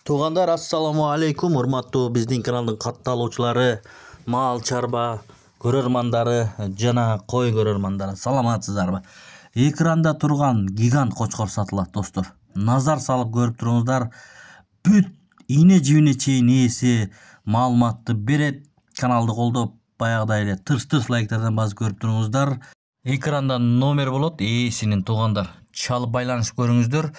Туғандар, ассаламу алейкум, урматтуу биздин каналдын катталуучулары, мал чарба көрөрмандары жана кой көрөрмандары, саламатсыздарбы? Экранда турган гигант кочкор сатылат, достор. Назар салып көрүп туруңуздар. Бүт ийне жибине чейин ээси маалыматты берет. Каналды колдоп, баягыдай эле тырс лайктардан басып көрүп туруңуздар. Экранда номер болот, ээсинин тугандар. Чалып байланышып көрүңүздөр.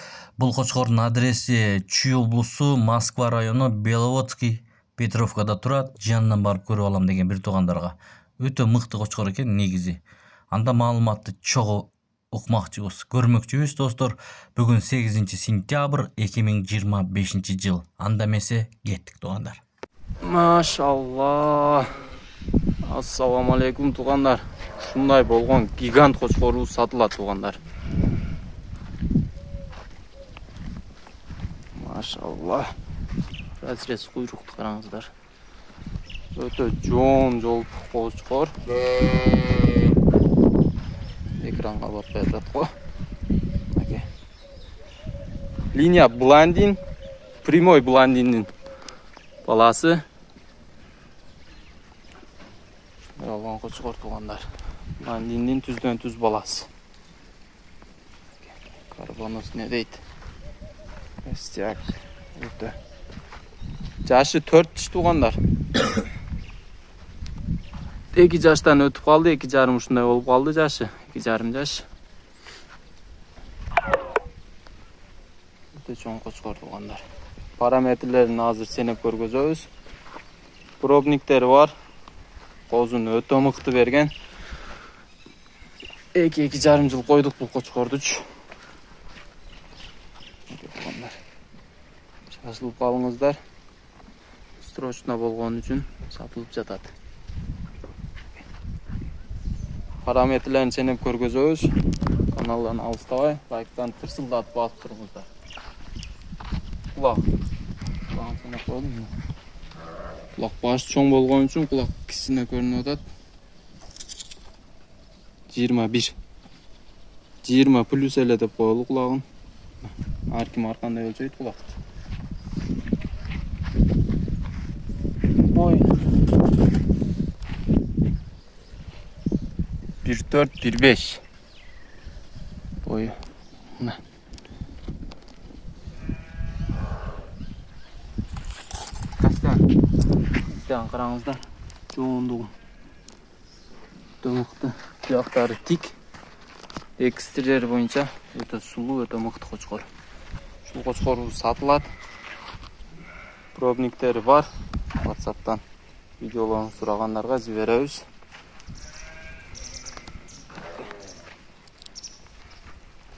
Бул кочкордун адреси Чүй облусу, Москва району, Беловодский, Петровкада турат. Жанынан барып көрүп алам деген бир тугандарга. Өтө мыкты кочкор экен негизи. Анда маалыматты чогуу укмакчыбыз, көрмөкчүбүз, достор. Бүгүн 8 сентябрь 2025 жыл. Анда эмесе кеттик, тугандар. Машалла. Ассаламу алейкум, тугандар. Ушундай болгон гигант кочкорубуз сатылат, тугандар. Машалла. Разрез куйрукту караңыздар. Өтө жоон жолтук кочкор. Экранга батпай атат го. Линия блондин, прямой блондиндин баласы. Алган кочкор, тугандар. Блондиндин түздөн түз баласы. Карбонос не дейт? Эстяк. Өтө. Жашы 4 тугандар. 2 жаштан өтүп калды, 2,5 ушундай болуп калды жашы. 2,5 жаш. Өтө чоң кочкор, тугандар. Параметрлерин азыр сенеп көргөзөбүз. Пробниктери бар. Козун өтө мыкты берген. 2,5 жыл койдук бул кочкордучу. Шашылып калыңыздар. Срочно болгон үчүн сатылып жатат. Параметрлерин сенеп көргөзөбүз. Каналдан алыстабай, лайктан тырсылдатып басып туруңуздар. Кулак. Кулак сенеп койдум. Кулак баш чоң болгон үчүн кулак кичине көрүнүп атат. 21. 20 плюс эле деп коелу кулагын. Ар ким ар кандай өлчөйт кулакты. Ой. 1,4, 1,5. Ой. Мына. Кастан караңыздар. Жоондугу. Өтө мыкты. Жактары тик. Экстерьер боюнча өтө сулуу, өтө мыкты кочкор. Ушул кочкорубуз сатылат. Пробниктери бар. WhatsApp'тан видеолорун сурагандарга жиберебиз.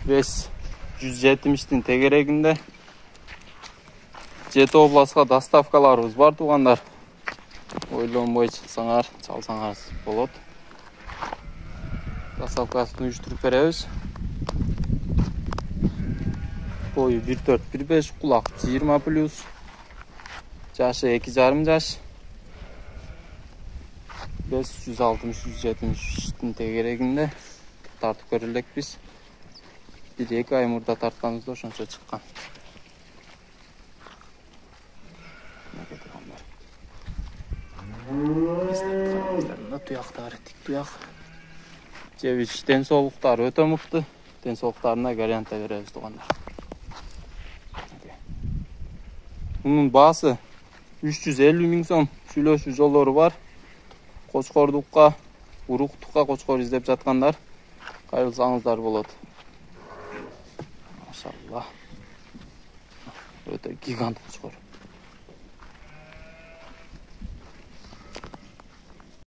Вес 170'тин тегерегинде. 7 областка доставкаларыбыз бар, тугандар. Ойлонбой чыксаңар, чалсаңар болот. Доставкасын уюштуруп беребиз. Бою 1,4, 1,5, кулак 20 плюс. Жашы 2,5 жаш. 160-170'тин тегерегинде тартып көрүлөкпүз. 1-2 ай мурда тартканыбызда ошончо чыккан. Туяктары тик туяк. Жебиш ден соолуктары өтө мыкты. Ден соолуктарына гарантия беребиз, тугандар. Мунун баасы 350 миң сом. Сүйлөшүү жолдору бар. Кочкордукка, уруктукка кочкор издеп жаткандар кайрылсаңыздар болот. Машалла. Өтө гигант кочкор.